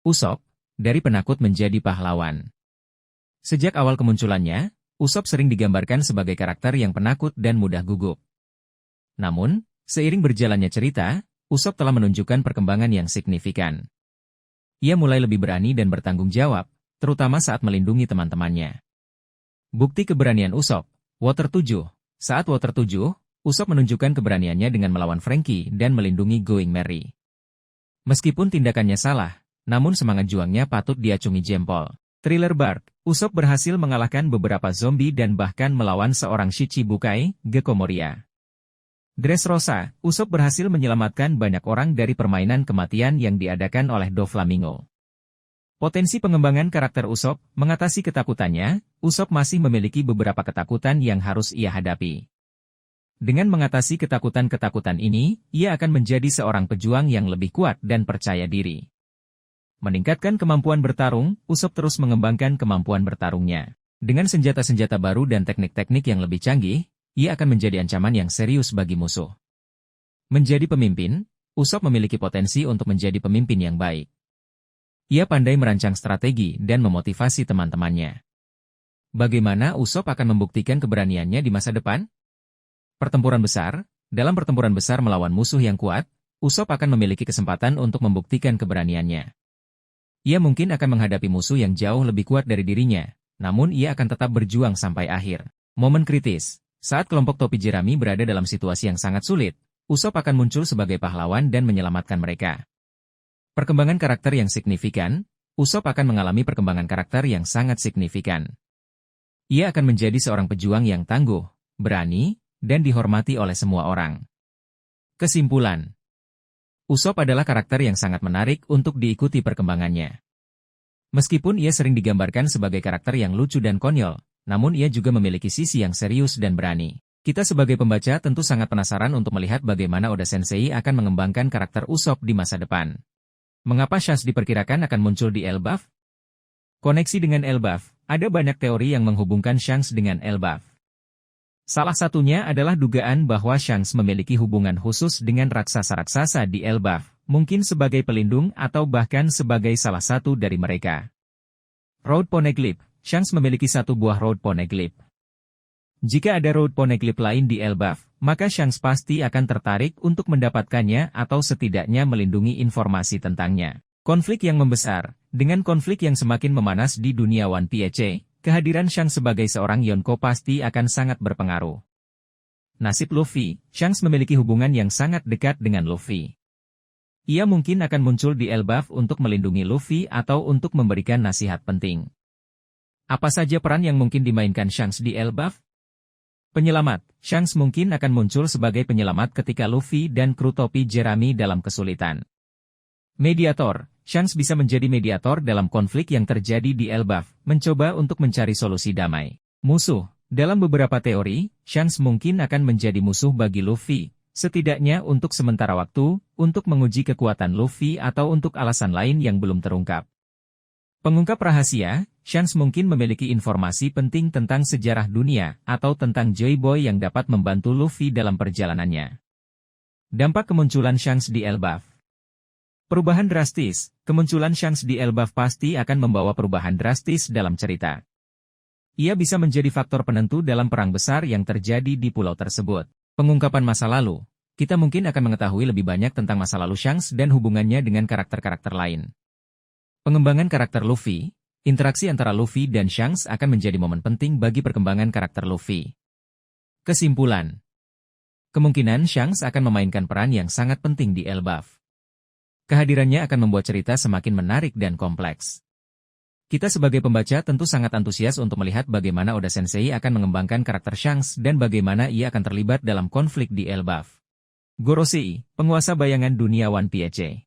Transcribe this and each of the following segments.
Usopp, dari penakut menjadi pahlawan. Sejak awal kemunculannya, Usopp sering digambarkan sebagai karakter yang penakut dan mudah gugup. Namun, seiring berjalannya cerita, Usopp telah menunjukkan perkembangan yang signifikan. Ia mulai lebih berani dan bertanggung jawab, terutama saat melindungi teman-temannya. Bukti keberanian Usopp, Water 7. Saat Water 7, Usopp menunjukkan keberaniannya dengan melawan Franky dan melindungi Going Merry. Meskipun tindakannya salah, namun semangat juangnya patut diacungi jempol. Thriller Bark, Usopp berhasil mengalahkan beberapa zombie dan bahkan melawan seorang Shichibukai, Gekko Moria. Dressrosa, Usopp berhasil menyelamatkan banyak orang dari permainan kematian yang diadakan oleh Doflamingo. Potensi pengembangan karakter Usopp, mengatasi ketakutannya, Usopp masih memiliki beberapa ketakutan yang harus ia hadapi. Dengan mengatasi ketakutan-ketakutan ini, ia akan menjadi seorang pejuang yang lebih kuat dan percaya diri. Meningkatkan kemampuan bertarung, Usopp terus mengembangkan kemampuan bertarungnya. Dengan senjata-senjata baru dan teknik-teknik yang lebih canggih, ia akan menjadi ancaman yang serius bagi musuh. Menjadi pemimpin, Usopp memiliki potensi untuk menjadi pemimpin yang baik. Ia pandai merancang strategi dan memotivasi teman-temannya. Bagaimana Usopp akan membuktikan keberaniannya di masa depan? Pertempuran besar, dalam pertempuran besar melawan musuh yang kuat, Usopp akan memiliki kesempatan untuk membuktikan keberaniannya. Ia mungkin akan menghadapi musuh yang jauh lebih kuat dari dirinya, namun ia akan tetap berjuang sampai akhir. Momen kritis, saat kelompok topi jerami berada dalam situasi yang sangat sulit, Usopp akan muncul sebagai pahlawan dan menyelamatkan mereka. Perkembangan karakter yang signifikan, Usopp akan mengalami perkembangan karakter yang sangat signifikan. Ia akan menjadi seorang pejuang yang tangguh, berani, dan dihormati oleh semua orang. Kesimpulan, Usopp adalah karakter yang sangat menarik untuk diikuti perkembangannya. Meskipun ia sering digambarkan sebagai karakter yang lucu dan konyol, namun ia juga memiliki sisi yang serius dan berani. Kita sebagai pembaca tentu sangat penasaran untuk melihat bagaimana Oda Sensei akan mengembangkan karakter Usopp di masa depan. Mengapa Shanks diperkirakan akan muncul di Elbaf? Koneksi dengan Elbaf, ada banyak teori yang menghubungkan Shanks dengan Elbaf. Salah satunya adalah dugaan bahwa Shanks memiliki hubungan khusus dengan raksasa-raksasa di Elbaf, mungkin sebagai pelindung atau bahkan sebagai salah satu dari mereka. Road Poneglyph, Shanks memiliki satu buah Road Poneglyph. Jika ada Road Poneglyph lain di Elbaf, maka Shanks pasti akan tertarik untuk mendapatkannya atau setidaknya melindungi informasi tentangnya. Konflik yang membesar, dengan konflik yang semakin memanas di dunia One Piece, kehadiran Shanks sebagai seorang Yonko pasti akan sangat berpengaruh. Nasib Luffy, Shanks memiliki hubungan yang sangat dekat dengan Luffy. Ia mungkin akan muncul di Elbaf untuk melindungi Luffy atau untuk memberikan nasihat penting. Apa saja peran yang mungkin dimainkan Shanks di Elbaf? Penyelamat, Shanks mungkin akan muncul sebagai penyelamat ketika Luffy dan kru topi jerami dalam kesulitan. Mediator, Shanks bisa menjadi mediator dalam konflik yang terjadi di Elbaf, mencoba untuk mencari solusi damai. Musuh, dalam beberapa teori, Shanks mungkin akan menjadi musuh bagi Luffy, setidaknya untuk sementara waktu, untuk menguji kekuatan Luffy atau untuk alasan lain yang belum terungkap. Pengungkap rahasia, Shanks mungkin memiliki informasi penting tentang sejarah dunia atau tentang Joy Boy yang dapat membantu Luffy dalam perjalanannya. Dampak kemunculan Shanks di Elbaf. Perubahan drastis, kemunculan Shanks di Elbaf pasti akan membawa perubahan drastis dalam cerita. Ia bisa menjadi faktor penentu dalam perang besar yang terjadi di pulau tersebut. Pengungkapan masa lalu, kita mungkin akan mengetahui lebih banyak tentang masa lalu Shanks dan hubungannya dengan karakter-karakter lain. Pengembangan karakter Luffy, interaksi antara Luffy dan Shanks akan menjadi momen penting bagi perkembangan karakter Luffy. Kesimpulan, kemungkinan Shanks akan memainkan peran yang sangat penting di Elbaf. Kehadirannya akan membuat cerita semakin menarik dan kompleks. Kita sebagai pembaca tentu sangat antusias untuk melihat bagaimana Oda Sensei akan mengembangkan karakter Shanks dan bagaimana ia akan terlibat dalam konflik di Elbaf. Gorosei, penguasa bayangan dunia One Piece.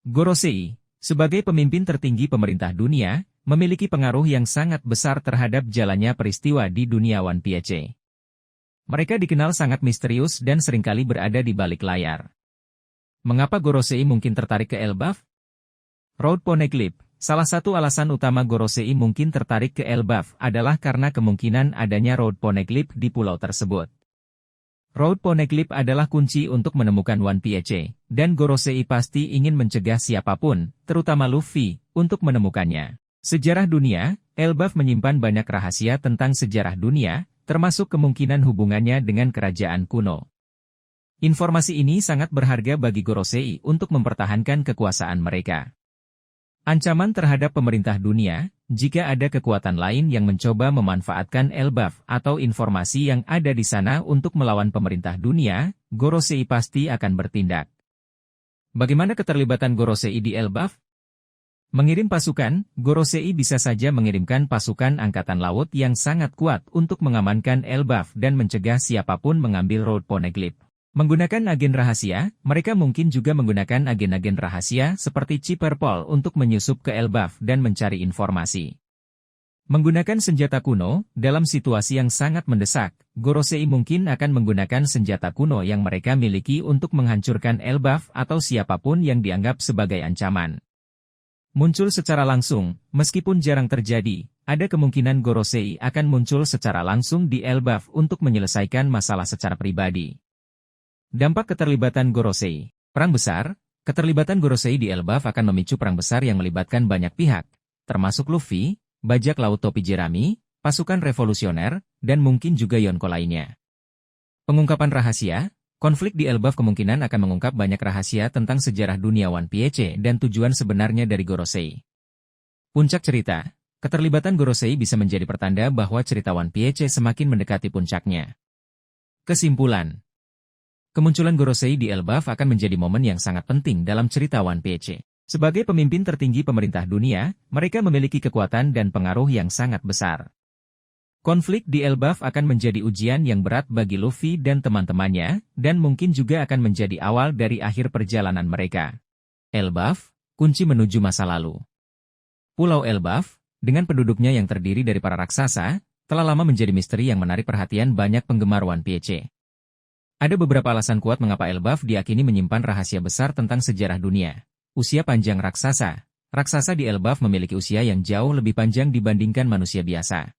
Gorosei, sebagai pemimpin tertinggi pemerintah dunia, memiliki pengaruh yang sangat besar terhadap jalannya peristiwa di dunia One Piece. Mereka dikenal sangat misterius dan seringkali berada di balik layar. Mengapa Gorosei mungkin tertarik ke Elbaf? Road Poneglyph, salah satu alasan utama Gorosei mungkin tertarik ke Elbaf adalah karena kemungkinan adanya Road Poneglyph di pulau tersebut. Road Poneglyph adalah kunci untuk menemukan One Piece, dan Gorosei pasti ingin mencegah siapapun, terutama Luffy, untuk menemukannya. Sejarah dunia, Elbaf menyimpan banyak rahasia tentang sejarah dunia, termasuk kemungkinan hubungannya dengan kerajaan kuno. Informasi ini sangat berharga bagi Gorosei untuk mempertahankan kekuasaan mereka. Ancaman terhadap pemerintah dunia, jika ada kekuatan lain yang mencoba memanfaatkan Elbaf atau informasi yang ada di sana untuk melawan pemerintah dunia, Gorosei pasti akan bertindak. Bagaimana keterlibatan Gorosei di Elbaf? Mengirim pasukan, Gorosei bisa saja mengirimkan pasukan angkatan laut yang sangat kuat untuk mengamankan Elbaf dan mencegah siapapun mengambil Road Poneglyph. Menggunakan agen rahasia, mereka mungkin juga menggunakan agen-agen rahasia seperti Chipperpol untuk menyusup ke Elbaf dan mencari informasi. Menggunakan senjata kuno, dalam situasi yang sangat mendesak, Gorosei mungkin akan menggunakan senjata kuno yang mereka miliki untuk menghancurkan Elbaf atau siapapun yang dianggap sebagai ancaman. Muncul secara langsung, meskipun jarang terjadi, ada kemungkinan Gorosei akan muncul secara langsung di Elbaf untuk menyelesaikan masalah secara pribadi. Dampak keterlibatan Gorosei. Perang besar, keterlibatan Gorosei di Elbaf akan memicu perang besar yang melibatkan banyak pihak, termasuk Luffy, bajak laut topi jerami, pasukan revolusioner, dan mungkin juga Yonko lainnya. Pengungkapan rahasia, konflik di Elbaf kemungkinan akan mengungkap banyak rahasia tentang sejarah dunia One Piece dan tujuan sebenarnya dari Gorosei. Puncak cerita, keterlibatan Gorosei bisa menjadi pertanda bahwa cerita One Piece semakin mendekati puncaknya. Kesimpulan. Kemunculan Gorosei di Elbaf akan menjadi momen yang sangat penting dalam cerita One Piece. Sebagai pemimpin tertinggi pemerintah dunia, mereka memiliki kekuatan dan pengaruh yang sangat besar. Konflik di Elbaf akan menjadi ujian yang berat bagi Luffy dan teman-temannya, dan mungkin juga akan menjadi awal dari akhir perjalanan mereka. Elbaf, kunci menuju masa lalu. Pulau Elbaf, dengan penduduknya yang terdiri dari para raksasa, telah lama menjadi misteri yang menarik perhatian banyak penggemar One Piece. Ada beberapa alasan kuat mengapa Elbaf diyakini menyimpan rahasia besar tentang sejarah dunia. Usia panjang raksasa. Raksasa di Elbaf memiliki usia yang jauh lebih panjang dibandingkan manusia biasa.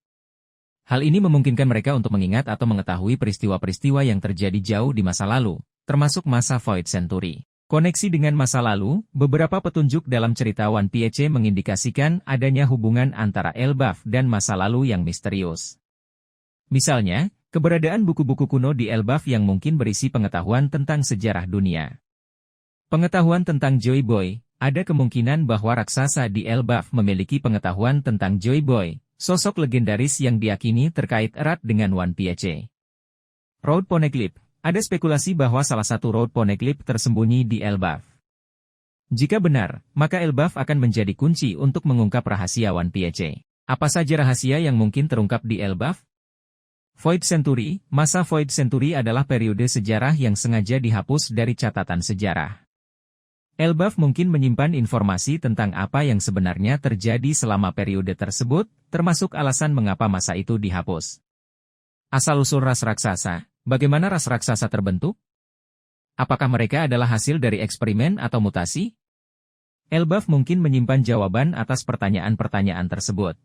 Hal ini memungkinkan mereka untuk mengingat atau mengetahui peristiwa-peristiwa yang terjadi jauh di masa lalu, termasuk masa Void Century. Koneksi dengan masa lalu, beberapa petunjuk dalam cerita One Piece mengindikasikan adanya hubungan antara Elbaf dan masa lalu yang misterius. Misalnya, keberadaan buku-buku kuno di Elbaf yang mungkin berisi pengetahuan tentang sejarah dunia. Pengetahuan tentang Joy Boy, ada kemungkinan bahwa raksasa di Elbaf memiliki pengetahuan tentang Joy Boy, sosok legendaris yang diyakini terkait erat dengan One Piece. Road Poneglyph, ada spekulasi bahwa salah satu Road Poneglyph tersembunyi di Elbaf. Jika benar, maka Elbaf akan menjadi kunci untuk mengungkap rahasia One Piece. Apa saja rahasia yang mungkin terungkap di Elbaf? Void Century, masa Void Century adalah periode sejarah yang sengaja dihapus dari catatan sejarah. Elbaf mungkin menyimpan informasi tentang apa yang sebenarnya terjadi selama periode tersebut, termasuk alasan mengapa masa itu dihapus. Asal-usul ras raksasa, bagaimana ras raksasa terbentuk? Apakah mereka adalah hasil dari eksperimen atau mutasi? Elbaf mungkin menyimpan jawaban atas pertanyaan-pertanyaan tersebut.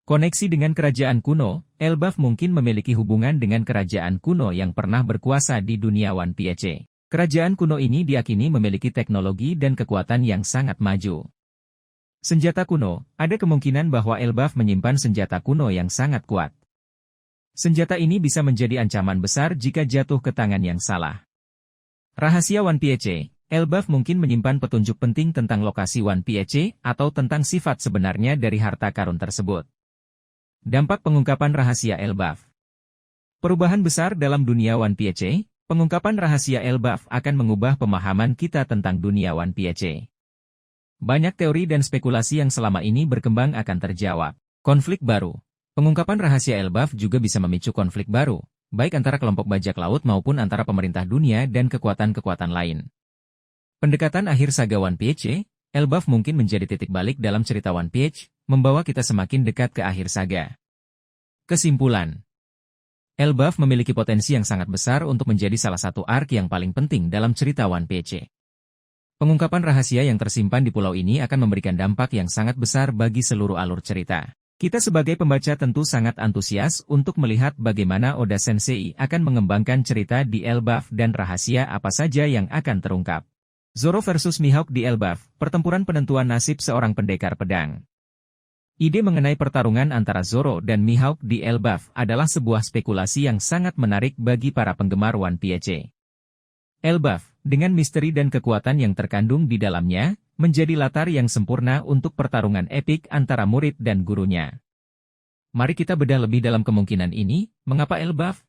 Koneksi dengan kerajaan kuno, Elbaf mungkin memiliki hubungan dengan kerajaan kuno yang pernah berkuasa di dunia One Piece. Kerajaan kuno ini diyakini memiliki teknologi dan kekuatan yang sangat maju. Senjata kuno, ada kemungkinan bahwa Elbaf menyimpan senjata kuno yang sangat kuat. Senjata ini bisa menjadi ancaman besar jika jatuh ke tangan yang salah. Rahasia One Piece, Elbaf mungkin menyimpan petunjuk penting tentang lokasi One Piece atau tentang sifat sebenarnya dari harta karun tersebut. Dampak pengungkapan rahasia Elbaf. Perubahan besar dalam dunia One Piece, pengungkapan rahasia Elbaf akan mengubah pemahaman kita tentang dunia One Piece. Banyak teori dan spekulasi yang selama ini berkembang akan terjawab. Konflik baru. Pengungkapan rahasia Elbaf juga bisa memicu konflik baru, baik antara kelompok bajak laut maupun antara pemerintah dunia dan kekuatan-kekuatan lain. Pendekatan akhir saga One Piece, Elbaf mungkin menjadi titik balik dalam cerita One Piece, membawa kita semakin dekat ke akhir saga. Kesimpulan. Elbaf memiliki potensi yang sangat besar untuk menjadi salah satu arc yang paling penting dalam cerita One Piece. Pengungkapan rahasia yang tersimpan di pulau ini akan memberikan dampak yang sangat besar bagi seluruh alur cerita. Kita sebagai pembaca tentu sangat antusias untuk melihat bagaimana Oda Sensei akan mengembangkan cerita di Elbaf dan rahasia apa saja yang akan terungkap. Zoro versus Mihawk di Elbaf, pertempuran penentuan nasib seorang pendekar pedang. Ide mengenai pertarungan antara Zoro dan Mihawk di Elbaf adalah sebuah spekulasi yang sangat menarik bagi para penggemar One Piece. Elbaf, dengan misteri dan kekuatan yang terkandung di dalamnya, menjadi latar yang sempurna untuk pertarungan epik antara murid dan gurunya. Mari kita bedah lebih dalam kemungkinan ini. Mengapa Elbaf?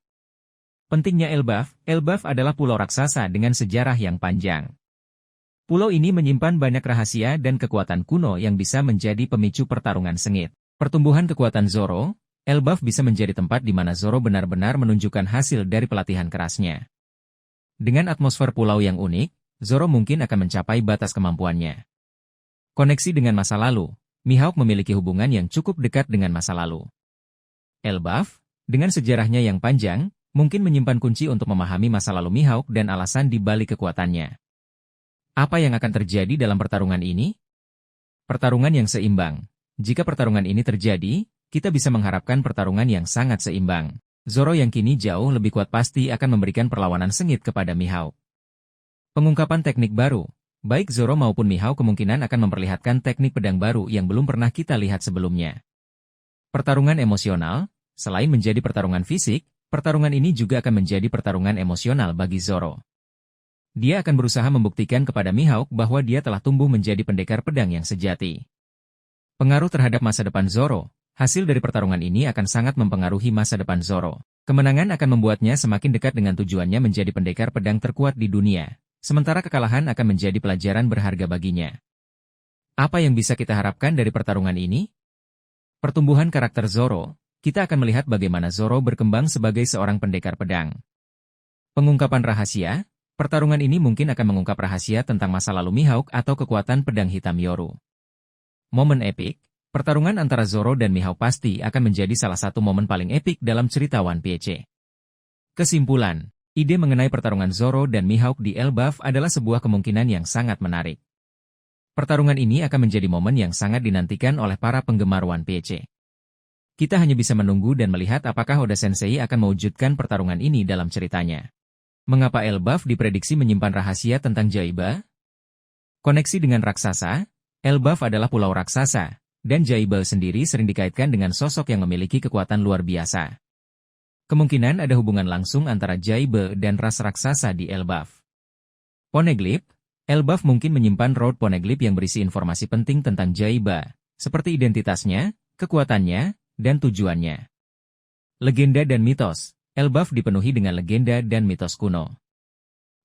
Pentingnya Elbaf. Elbaf adalah pulau raksasa dengan sejarah yang panjang. Pulau ini menyimpan banyak rahasia dan kekuatan kuno yang bisa menjadi pemicu pertarungan sengit. Pertumbuhan kekuatan Zoro, Elbaf bisa menjadi tempat di mana Zoro benar-benar menunjukkan hasil dari pelatihan kerasnya. Dengan atmosfer pulau yang unik, Zoro mungkin akan mencapai batas kemampuannya. Koneksi dengan masa lalu, Mihawk memiliki hubungan yang cukup dekat dengan masa lalu. Elbaf, dengan sejarahnya yang panjang, mungkin menyimpan kunci untuk memahami masa lalu Mihawk dan alasan di balik kekuatannya. Apa yang akan terjadi dalam pertarungan ini? Pertarungan yang seimbang. Jika pertarungan ini terjadi, kita bisa mengharapkan pertarungan yang sangat seimbang. Zoro yang kini jauh lebih kuat pasti akan memberikan perlawanan sengit kepada Mihawk. Pengungkapan teknik baru, baik Zoro maupun Mihawk kemungkinan akan memperlihatkan teknik pedang baru yang belum pernah kita lihat sebelumnya. Pertarungan emosional, selain menjadi pertarungan fisik, pertarungan ini juga akan menjadi pertarungan emosional bagi Zoro. Dia akan berusaha membuktikan kepada Mihawk bahwa dia telah tumbuh menjadi pendekar pedang yang sejati. Pengaruh terhadap masa depan Zoro, hasil dari pertarungan ini akan sangat mempengaruhi masa depan Zoro. Kemenangan akan membuatnya semakin dekat dengan tujuannya menjadi pendekar pedang terkuat di dunia. Sementara kekalahan akan menjadi pelajaran berharga baginya. Apa yang bisa kita harapkan dari pertarungan ini? Pertumbuhan karakter Zoro, kita akan melihat bagaimana Zoro berkembang sebagai seorang pendekar pedang. Pengungkapan rahasia, pertarungan ini mungkin akan mengungkap rahasia tentang masa lalu Mihawk atau kekuatan pedang hitam Yoru. Momen epik, pertarungan antara Zoro dan Mihawk pasti akan menjadi salah satu momen paling epik dalam cerita One Piece. Kesimpulan. Ide mengenai pertarungan Zoro dan Mihawk di Elbaf adalah sebuah kemungkinan yang sangat menarik. Pertarungan ini akan menjadi momen yang sangat dinantikan oleh para penggemar One Piece. Kita hanya bisa menunggu dan melihat apakah Oda Sensei akan mewujudkan pertarungan ini dalam ceritanya. Mengapa Elbaf diprediksi menyimpan rahasia tentang Jaiba? Koneksi dengan raksasa, Elbaf adalah pulau raksasa, dan Jaiba sendiri sering dikaitkan dengan sosok yang memiliki kekuatan luar biasa. Kemungkinan ada hubungan langsung antara Jaiba dan ras raksasa di Elbaf. Poneglyph, Elbaf mungkin menyimpan Road Poneglyph yang berisi informasi penting tentang Jaiba, seperti identitasnya, kekuatannya, dan tujuannya. Legenda dan mitos, Elbaf dipenuhi dengan legenda dan mitos kuno.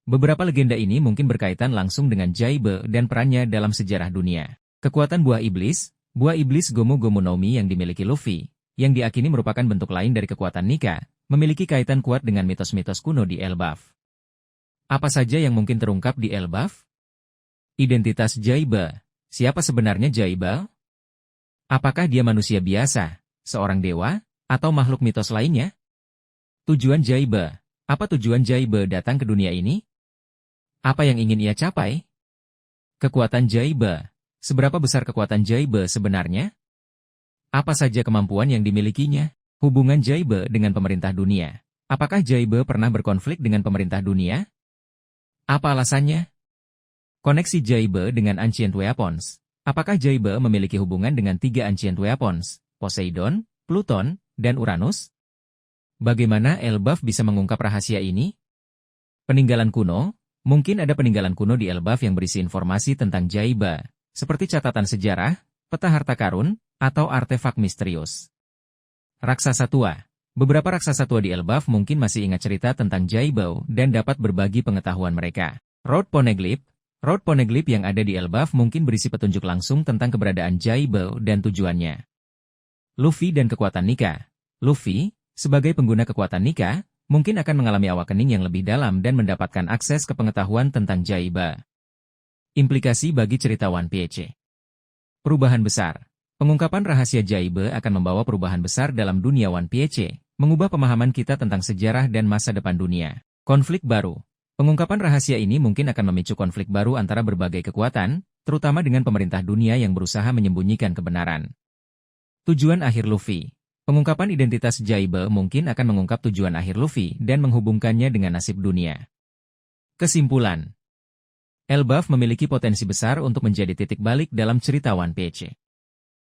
Beberapa legenda ini mungkin berkaitan langsung dengan Jaiba dan perannya dalam sejarah dunia. Kekuatan buah iblis Gomu Gomu no Mi yang dimiliki Luffy, yang diakini merupakan bentuk lain dari kekuatan Nika, memiliki kaitan kuat dengan mitos-mitos kuno di Elbaf. Apa saja yang mungkin terungkap di Elbaf? Identitas Jaiba. Siapa sebenarnya Jaiba? Apakah dia manusia biasa, seorang dewa, atau makhluk mitos lainnya? Tujuan Jaiba. Apa tujuan Jaiba datang ke dunia ini? Apa yang ingin ia capai? Kekuatan Jaiba. Seberapa besar kekuatan Jaiba sebenarnya? Apa saja kemampuan yang dimilikinya? Hubungan Jaiba dengan pemerintah dunia. Apakah Jaiba pernah berkonflik dengan pemerintah dunia? Apa alasannya? Koneksi Jaiba dengan Ancient Weapons. Apakah Jaiba memiliki hubungan dengan 3 Ancient Weapons, Poseidon, Pluton, dan Uranus? Bagaimana Elbaf bisa mengungkap rahasia ini? Peninggalan kuno. Mungkin ada peninggalan kuno di Elbaf yang berisi informasi tentang Jaiba, seperti catatan sejarah, peta harta karun, atau artefak misterius. Raksasa tua. Beberapa raksasa tua di Elbaf mungkin masih ingat cerita tentang Jaiba dan dapat berbagi pengetahuan mereka. Road Poneglyph yang ada di Elbaf mungkin berisi petunjuk langsung tentang keberadaan Jaiba dan tujuannya. Luffy dan kekuatan Nika. Luffy, sebagai pengguna kekuatan Nika, mungkin akan mengalami awakening yang lebih dalam dan mendapatkan akses ke pengetahuan tentang Jaiba. Implikasi bagi cerita One Piece. Perubahan besar. Pengungkapan rahasia Jaiba akan membawa perubahan besar dalam dunia One Piece, mengubah pemahaman kita tentang sejarah dan masa depan dunia. Konflik baru. Pengungkapan rahasia ini mungkin akan memicu konflik baru antara berbagai kekuatan, terutama dengan pemerintah dunia yang berusaha menyembunyikan kebenaran. Tujuan akhir Luffy. Pengungkapan identitas Jaibe mungkin akan mengungkap tujuan akhir Luffy dan menghubungkannya dengan nasib dunia. Kesimpulan. Elbaf memiliki potensi besar untuk menjadi titik balik dalam cerita One Piece.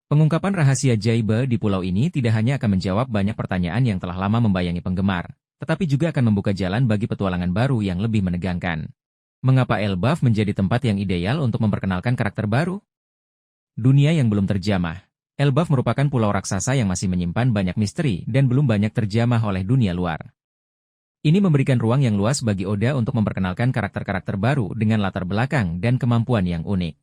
Pengungkapan rahasia Jaibe di pulau ini tidak hanya akan menjawab banyak pertanyaan yang telah lama membayangi penggemar, tetapi juga akan membuka jalan bagi petualangan baru yang lebih menegangkan. Mengapa Elbaf menjadi tempat yang ideal untuk memperkenalkan karakter baru? Dunia yang belum terjamah. Elbaf merupakan pulau raksasa yang masih menyimpan banyak misteri dan belum banyak terjamah oleh dunia luar. Ini memberikan ruang yang luas bagi Oda untuk memperkenalkan karakter-karakter baru dengan latar belakang dan kemampuan yang unik.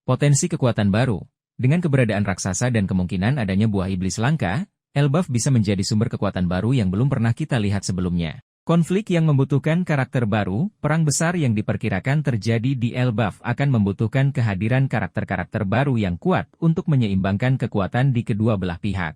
Potensi kekuatan baru. Dengan keberadaan raksasa dan kemungkinan adanya buah iblis langka, Elbaf bisa menjadi sumber kekuatan baru yang belum pernah kita lihat sebelumnya. Konflik yang membutuhkan karakter baru, perang besar yang diperkirakan terjadi di Elbaf akan membutuhkan kehadiran karakter-karakter baru yang kuat untuk menyeimbangkan kekuatan di kedua belah pihak.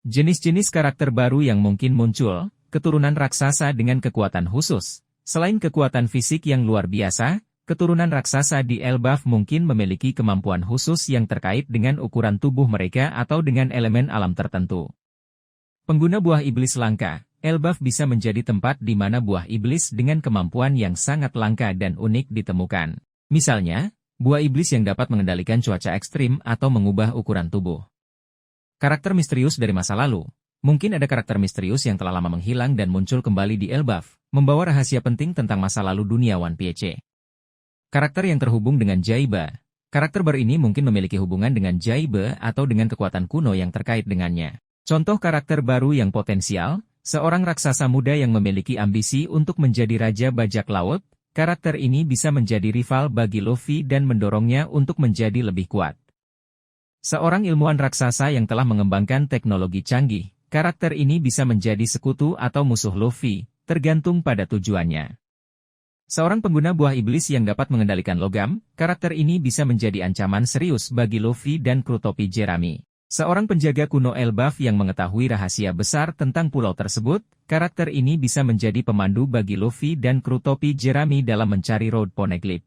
Jenis-jenis karakter baru yang mungkin muncul, keturunan raksasa dengan kekuatan khusus. Selain kekuatan fisik yang luar biasa, keturunan raksasa di Elbaf mungkin memiliki kemampuan khusus yang terkait dengan ukuran tubuh mereka atau dengan elemen alam tertentu. Pengguna buah iblis langka. Elbaf bisa menjadi tempat di mana buah iblis dengan kemampuan yang sangat langka dan unik ditemukan. Misalnya, buah iblis yang dapat mengendalikan cuaca ekstrim atau mengubah ukuran tubuh. Karakter misterius dari masa lalu. Mungkin ada karakter misterius yang telah lama menghilang dan muncul kembali di Elbaf, membawa rahasia penting tentang masa lalu dunia One Piece. Karakter yang terhubung dengan Jaibe. Karakter baru ini mungkin memiliki hubungan dengan Jaibe atau dengan kekuatan kuno yang terkait dengannya. Contoh karakter baru yang potensial, seorang raksasa muda yang memiliki ambisi untuk menjadi raja bajak laut. Karakter ini bisa menjadi rival bagi Luffy dan mendorongnya untuk menjadi lebih kuat. Seorang ilmuwan raksasa yang telah mengembangkan teknologi canggih. Karakter ini bisa menjadi sekutu atau musuh Luffy, tergantung pada tujuannya. Seorang pengguna buah iblis yang dapat mengendalikan logam, karakter ini bisa menjadi ancaman serius bagi Luffy dan kru topi Jerami. Seorang penjaga kuno Elbaf yang mengetahui rahasia besar tentang pulau tersebut, karakter ini bisa menjadi pemandu bagi Luffy dan kru topi Jerami dalam mencari Road Poneglyph.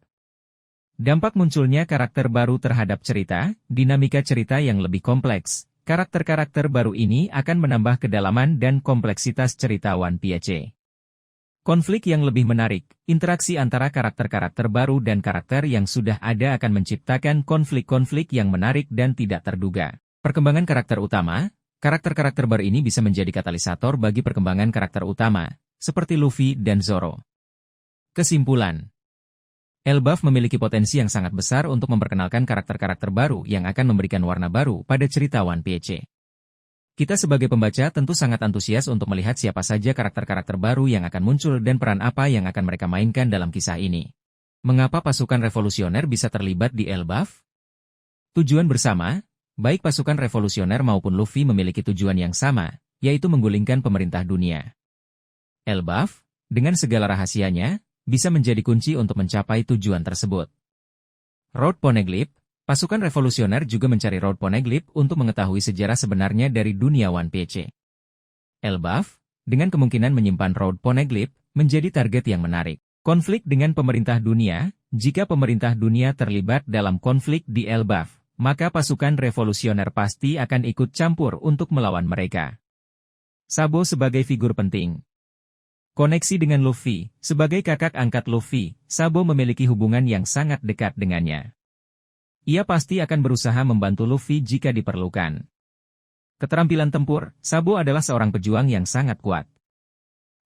Dampak munculnya karakter baru terhadap cerita, dinamika cerita yang lebih kompleks. Karakter-karakter baru ini akan menambah kedalaman dan kompleksitas cerita One Piece. Konflik yang lebih menarik, interaksi antara karakter-karakter baru dan karakter yang sudah ada akan menciptakan konflik-konflik yang menarik dan tidak terduga. Perkembangan karakter utama, karakter-karakter baru ini bisa menjadi katalisator bagi perkembangan karakter utama, seperti Luffy dan Zoro. Kesimpulan. Elbaf memiliki potensi yang sangat besar untuk memperkenalkan karakter-karakter baru yang akan memberikan warna baru pada cerita One Piece. Kita sebagai pembaca tentu sangat antusias untuk melihat siapa saja karakter-karakter baru yang akan muncul dan peran apa yang akan mereka mainkan dalam kisah ini. Mengapa pasukan revolusioner bisa terlibat di Elbaf? Tujuan bersama. Baik pasukan revolusioner maupun Luffy memiliki tujuan yang sama, yaitu menggulingkan pemerintah dunia. Elbaf, dengan segala rahasianya, bisa menjadi kunci untuk mencapai tujuan tersebut. Road Poneglyph, pasukan revolusioner juga mencari Road Poneglyph untuk mengetahui sejarah sebenarnya dari dunia One Piece. Elbaf, dengan kemungkinan menyimpan Road Poneglyph, menjadi target yang menarik. Konflik dengan pemerintah dunia, jika pemerintah dunia terlibat dalam konflik di Elbaf, maka pasukan revolusioner pasti akan ikut campur untuk melawan mereka. Sabo sebagai figur penting. Koneksi dengan Luffy, sebagai kakak angkat Luffy, Sabo memiliki hubungan yang sangat dekat dengannya. Ia pasti akan berusaha membantu Luffy jika diperlukan. Keterampilan tempur, Sabo adalah seorang pejuang yang sangat kuat.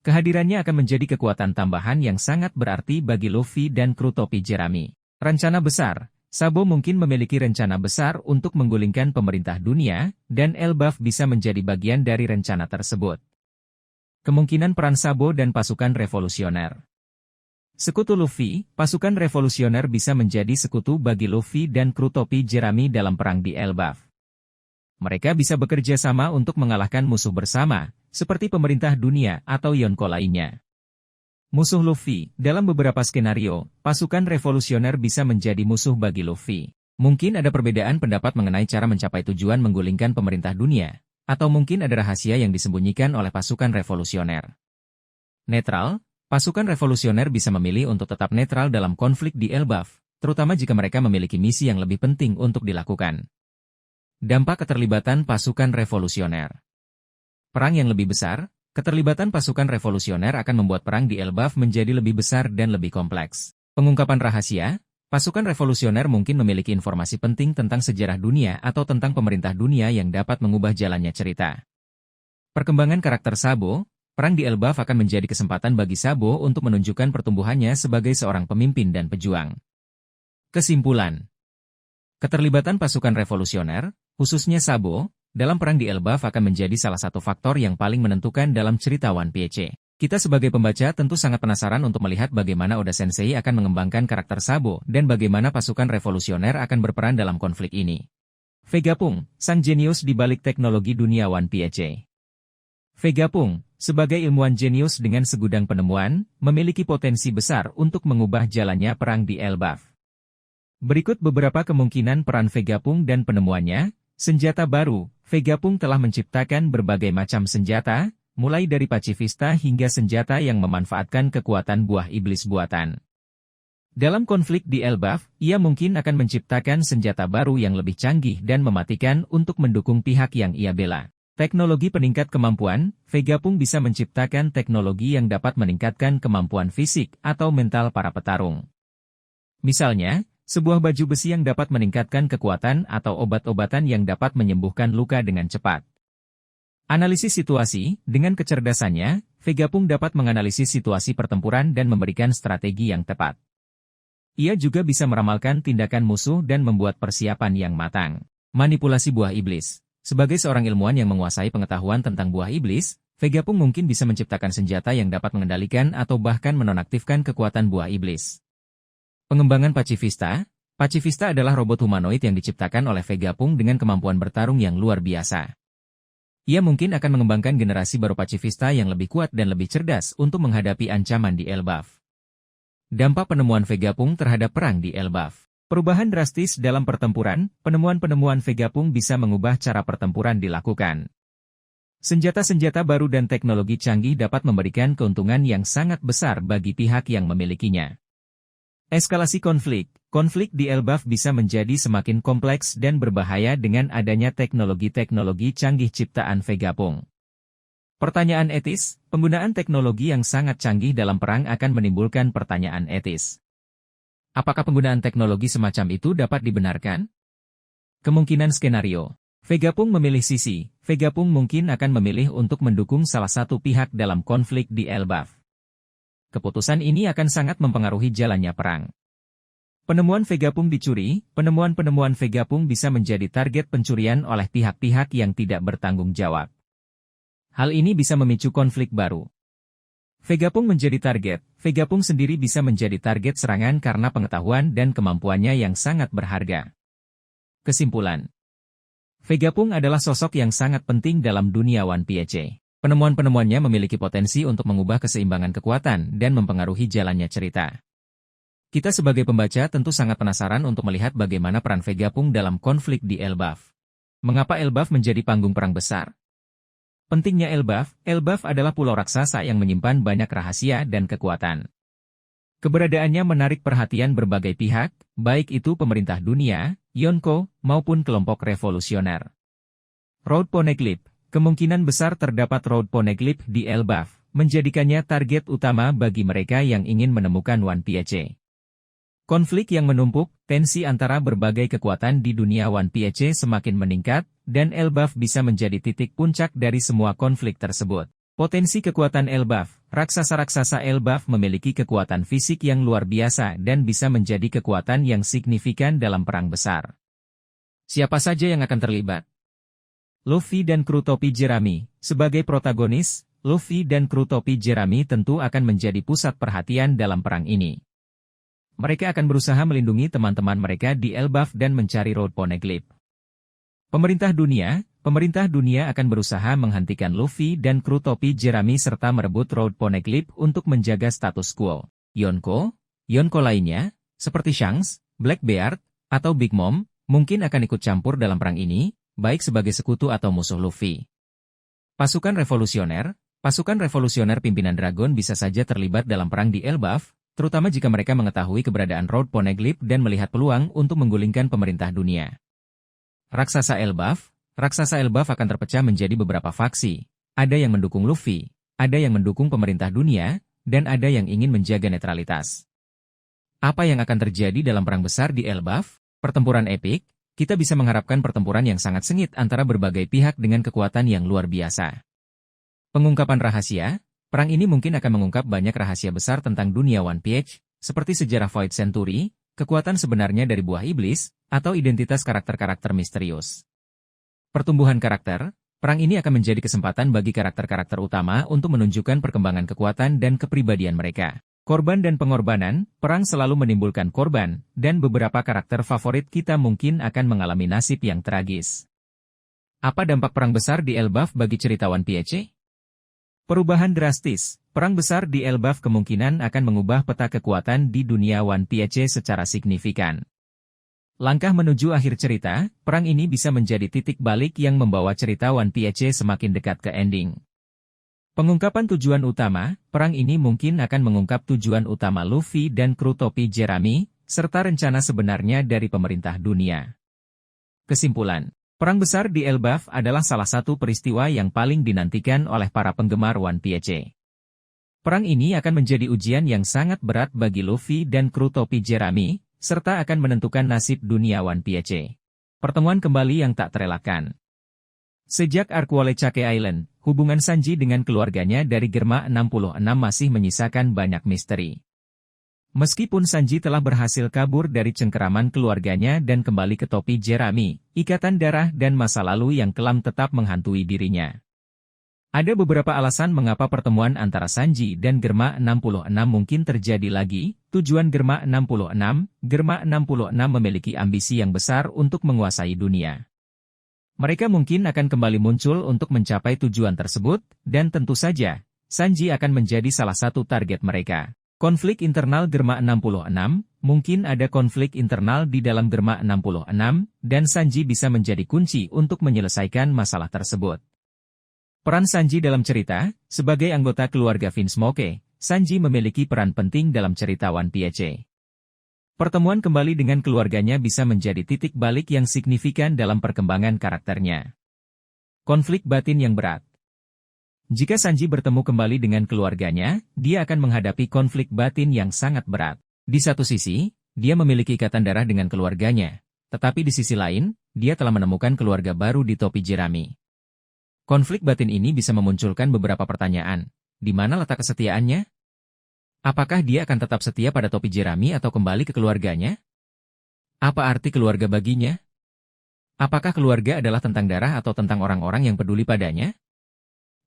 Kehadirannya akan menjadi kekuatan tambahan yang sangat berarti bagi Luffy dan kru topi Jerami. Rencana besar. Sabo mungkin memiliki rencana besar untuk menggulingkan pemerintah dunia, dan Elbaf bisa menjadi bagian dari rencana tersebut. Kemungkinan peran Sabo dan pasukan revolusioner. Sekutu Luffy, pasukan revolusioner bisa menjadi sekutu bagi Luffy dan kru topi Jerami dalam perang di Elbaf. Mereka bisa bekerja sama untuk mengalahkan musuh bersama, seperti pemerintah dunia atau Yonko lainnya. Musuh Luffy, dalam beberapa skenario, pasukan revolusioner bisa menjadi musuh bagi Luffy. Mungkin ada perbedaan pendapat mengenai cara mencapai tujuan menggulingkan pemerintah dunia, atau mungkin ada rahasia yang disembunyikan oleh pasukan revolusioner. Netral, pasukan revolusioner bisa memilih untuk tetap netral dalam konflik di Elbaf, terutama jika mereka memiliki misi yang lebih penting untuk dilakukan. Dampak keterlibatan pasukan revolusioner. Perang yang lebih besar, keterlibatan pasukan revolusioner akan membuat perang di Elbaf menjadi lebih besar dan lebih kompleks. Pengungkapan rahasia, pasukan revolusioner mungkin memiliki informasi penting tentang sejarah dunia atau tentang pemerintah dunia yang dapat mengubah jalannya cerita. Perkembangan karakter Sabo, perang di Elbaf akan menjadi kesempatan bagi Sabo untuk menunjukkan pertumbuhannya sebagai seorang pemimpin dan pejuang. Kesimpulan. Keterlibatan pasukan revolusioner, khususnya Sabo, dalam perang di Elbaf akan menjadi salah satu faktor yang paling menentukan dalam cerita One Piece. Kita sebagai pembaca tentu sangat penasaran untuk melihat bagaimana Oda Sensei akan mengembangkan karakter Sabo dan bagaimana pasukan revolusioner akan berperan dalam konflik ini. Vegapunk, sang jenius di balik teknologi dunia One Piece. Vegapunk, sebagai ilmuwan jenius dengan segudang penemuan, memiliki potensi besar untuk mengubah jalannya perang di Elbaf. Berikut beberapa kemungkinan peran Vegapunk dan penemuannya. Senjata baru, Vegapunk telah menciptakan berbagai macam senjata, mulai dari pacifista hingga senjata yang memanfaatkan kekuatan buah iblis buatan. Dalam konflik di Elbaf, ia mungkin akan menciptakan senjata baru yang lebih canggih dan mematikan untuk mendukung pihak yang ia bela. Teknologi peningkat kemampuan, Vegapunk bisa menciptakan teknologi yang dapat meningkatkan kemampuan fisik atau mental para petarung. Misalnya, sebuah baju besi yang dapat meningkatkan kekuatan atau obat-obatan yang dapat menyembuhkan luka dengan cepat. Analisis situasi, dengan kecerdasannya, Vegapunk dapat menganalisis situasi pertempuran dan memberikan strategi yang tepat. Ia juga bisa meramalkan tindakan musuh dan membuat persiapan yang matang. Manipulasi buah iblis. Sebagai seorang ilmuwan yang menguasai pengetahuan tentang buah iblis, Vegapunk mungkin bisa menciptakan senjata yang dapat mengendalikan atau bahkan menonaktifkan kekuatan buah iblis. Pengembangan pacifista. Pacifista adalah robot humanoid yang diciptakan oleh Vegapunk dengan kemampuan bertarung yang luar biasa. Ia mungkin akan mengembangkan generasi baru pacifista yang lebih kuat dan lebih cerdas untuk menghadapi ancaman di Elbaf. Dampak penemuan Vegapunk terhadap perang di Elbaf. Perubahan drastis dalam pertempuran, penemuan-penemuan Vegapunk bisa mengubah cara pertempuran dilakukan. Senjata-senjata baru dan teknologi canggih dapat memberikan keuntungan yang sangat besar bagi pihak yang memilikinya. Eskalasi konflik. Konflik di Elbaf bisa menjadi semakin kompleks dan berbahaya dengan adanya teknologi-teknologi canggih ciptaan Vegapunk. Pertanyaan etis, penggunaan teknologi yang sangat canggih dalam perang akan menimbulkan pertanyaan etis. Apakah penggunaan teknologi semacam itu dapat dibenarkan? Kemungkinan skenario. Vegapunk memilih sisi. Vegapunk mungkin akan memilih untuk mendukung salah satu pihak dalam konflik di Elbaf. Keputusan ini akan sangat mempengaruhi jalannya perang. Penemuan Vegapunk dicuri, penemuan-penemuan Vegapunk bisa menjadi target pencurian oleh pihak-pihak yang tidak bertanggung jawab. Hal ini bisa memicu konflik baru. Vegapunk menjadi target, Vegapunk sendiri bisa menjadi target serangan karena pengetahuan dan kemampuannya yang sangat berharga. Kesimpulan. Vegapunk adalah sosok yang sangat penting dalam dunia One Piece. Penemuan-penemuannya memiliki potensi untuk mengubah keseimbangan kekuatan dan mempengaruhi jalannya cerita. Kita sebagai pembaca tentu sangat penasaran untuk melihat bagaimana peran Vegapunk dalam konflik di Elbaf. Mengapa Elbaf menjadi panggung perang besar? Pentingnya Elbaf. Elbaf adalah pulau raksasa yang menyimpan banyak rahasia dan kekuatan. Keberadaannya menarik perhatian berbagai pihak, baik itu pemerintah dunia, Yonko, maupun kelompok revolusioner. Road Poneglyph. Kemungkinan besar terdapat Road Poneglyph di Elbaf, menjadikannya target utama bagi mereka yang ingin menemukan One Piece. Konflik yang menumpuk, tensi antara berbagai kekuatan di dunia One Piece semakin meningkat, dan Elbaf bisa menjadi titik puncak dari semua konflik tersebut. Potensi kekuatan Elbaf. Raksasa-raksasa Elbaf memiliki kekuatan fisik yang luar biasa dan bisa menjadi kekuatan yang signifikan dalam perang besar. Siapa saja yang akan terlibat? Luffy dan kru topi jerami. Sebagai protagonis, Luffy dan kru topi jerami tentu akan menjadi pusat perhatian dalam perang ini. Mereka akan berusaha melindungi teman-teman mereka di Elbaf dan mencari Road Poneglyph. Pemerintah dunia akan berusaha menghentikan Luffy dan kru topi jerami serta merebut Road Poneglyph untuk menjaga status quo. Yonko lainnya, seperti Shanks, Blackbeard, atau Big Mom, mungkin akan ikut campur dalam perang ini, baik sebagai sekutu atau musuh Luffy. Pasukan revolusioner pimpinan Dragon bisa saja terlibat dalam perang di Elbaf, terutama jika mereka mengetahui keberadaan Road Poneglyph dan melihat peluang untuk menggulingkan pemerintah dunia. Raksasa Elbaf akan terpecah menjadi beberapa faksi. Ada yang mendukung Luffy, ada yang mendukung pemerintah dunia, dan ada yang ingin menjaga netralitas. Apa yang akan terjadi dalam perang besar di Elbaf? Pertempuran epik, kita bisa mengharapkan pertempuran yang sangat sengit antara berbagai pihak dengan kekuatan yang luar biasa. Pengungkapan rahasia, perang ini mungkin akan mengungkap banyak rahasia besar tentang dunia One Piece, seperti sejarah Void Century, kekuatan sebenarnya dari buah iblis, atau identitas karakter-karakter misterius. Pertumbuhan karakter, perang ini akan menjadi kesempatan bagi karakter-karakter utama untuk menunjukkan perkembangan kekuatan dan kepribadian mereka. Korban dan pengorbanan, perang selalu menimbulkan korban, dan beberapa karakter favorit kita mungkin akan mengalami nasib yang tragis. Apa dampak perang besar di Elbaf bagi cerita One Piece? Perubahan drastis, perang besar di Elbaf kemungkinan akan mengubah peta kekuatan di dunia One Piece secara signifikan. Langkah menuju akhir cerita, perang ini bisa menjadi titik balik yang membawa cerita One Piece semakin dekat ke ending. Pengungkapan tujuan utama, perang ini mungkin akan mengungkap tujuan utama Luffy dan kru topi Jerami, serta rencana sebenarnya dari pemerintah dunia. Kesimpulan, perang besar di Elbaf adalah salah satu peristiwa yang paling dinantikan oleh para penggemar One Piece. Perang ini akan menjadi ujian yang sangat berat bagi Luffy dan kru topi Jerami, serta akan menentukan nasib dunia One Piece. Pertemuan kembali yang tak terelakkan. Sejak arc Whole Cake Island, hubungan Sanji dengan keluarganya dari Germa 66 masih menyisakan banyak misteri. Meskipun Sanji telah berhasil kabur dari cengkeraman keluarganya dan kembali ke topi Jerami, ikatan darah dan masa lalu yang kelam tetap menghantui dirinya. Ada beberapa alasan mengapa pertemuan antara Sanji dan Germa 66 mungkin terjadi lagi. Tujuan Germa 66 memiliki ambisi yang besar untuk menguasai dunia. Mereka mungkin akan kembali muncul untuk mencapai tujuan tersebut, dan tentu saja, Sanji akan menjadi salah satu target mereka. Konflik internal Germa 66, mungkin ada konflik internal di dalam Germa 66, dan Sanji bisa menjadi kunci untuk menyelesaikan masalah tersebut. Peran Sanji dalam cerita, sebagai anggota keluarga Vinsmoke, Sanji memiliki peran penting dalam cerita One Piece. Pertemuan kembali dengan keluarganya bisa menjadi titik balik yang signifikan dalam perkembangan karakternya. Konflik batin yang berat. Jika Sanji bertemu kembali dengan keluarganya, dia akan menghadapi konflik batin yang sangat berat. Di satu sisi, dia memiliki ikatan darah dengan keluarganya, tetapi di sisi lain, dia telah menemukan keluarga baru di topi Jerami. Konflik batin ini bisa memunculkan beberapa pertanyaan. Di mana letak kesetiaannya? Apakah dia akan tetap setia pada topi Jerami atau kembali ke keluarganya? Apa arti keluarga baginya? Apakah keluarga adalah tentang darah atau tentang orang-orang yang peduli padanya?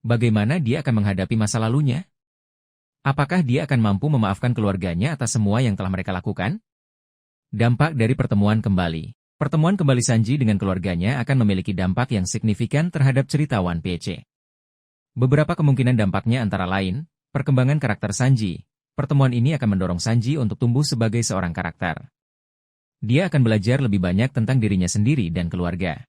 Bagaimana dia akan menghadapi masa lalunya? Apakah dia akan mampu memaafkan keluarganya atas semua yang telah mereka lakukan? Dampak dari pertemuan kembali. Pertemuan kembali Sanji dengan keluarganya akan memiliki dampak yang signifikan terhadap cerita One Piece. Beberapa kemungkinan dampaknya antara lain, perkembangan karakter Sanji. Pertemuan ini akan mendorong Sanji untuk tumbuh sebagai seorang karakter. Dia akan belajar lebih banyak tentang dirinya sendiri dan keluarga.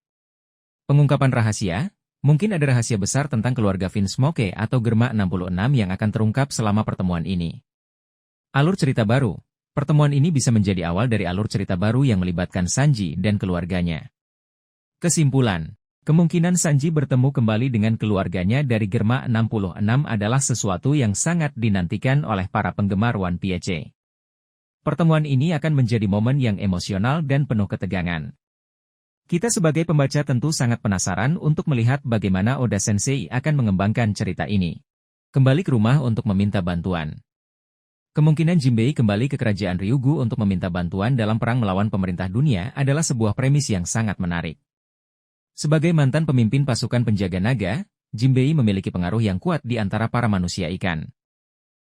Pengungkapan rahasia, mungkin ada rahasia besar tentang keluarga Vinsmoke atau Germa 66 yang akan terungkap selama pertemuan ini. Alur cerita baru, pertemuan ini bisa menjadi awal dari alur cerita baru yang melibatkan Sanji dan keluarganya. Kesimpulan. Kemungkinan Sanji bertemu kembali dengan keluarganya dari Germa 66 adalah sesuatu yang sangat dinantikan oleh para penggemar One Piece. Pertemuan ini akan menjadi momen yang emosional dan penuh ketegangan. Kita sebagai pembaca tentu sangat penasaran untuk melihat bagaimana Oda Sensei akan mengembangkan cerita ini. Kembali ke rumah untuk meminta bantuan. Kemungkinan Jinbei kembali ke kerajaan Ryugu untuk meminta bantuan dalam perang melawan pemerintah dunia adalah sebuah premis yang sangat menarik. Sebagai mantan pemimpin pasukan penjaga naga, Jinbei memiliki pengaruh yang kuat di antara para manusia ikan.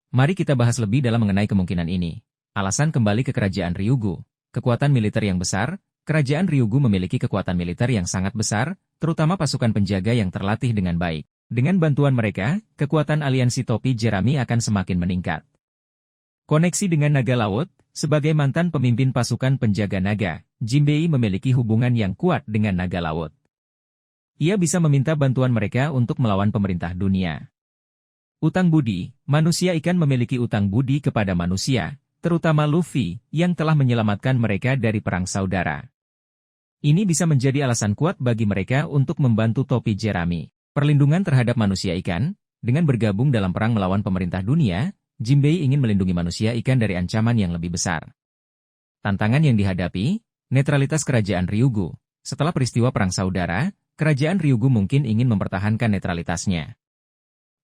Mari kita bahas lebih dalam mengenai kemungkinan ini. Alasan kembali ke kerajaan Ryugu. Kekuatan militer yang besar, kerajaan Ryugu memiliki kekuatan militer yang sangat besar, terutama pasukan penjaga yang terlatih dengan baik. Dengan bantuan mereka, kekuatan aliansi topi Jerami akan semakin meningkat. Koneksi dengan naga laut, sebagai mantan pemimpin pasukan penjaga naga, Jinbei memiliki hubungan yang kuat dengan naga laut. Ia bisa meminta bantuan mereka untuk melawan pemerintah dunia. Utang budi, manusia ikan memiliki utang budi kepada manusia, terutama Luffy, yang telah menyelamatkan mereka dari perang saudara. Ini bisa menjadi alasan kuat bagi mereka untuk membantu topi jerami. Perlindungan terhadap manusia ikan, dengan bergabung dalam perang melawan pemerintah dunia, Jinbei ingin melindungi manusia ikan dari ancaman yang lebih besar. Tantangan yang dihadapi, netralitas kerajaan Ryugu. Setelah peristiwa perang saudara, kerajaan Ryugu mungkin ingin mempertahankan netralitasnya.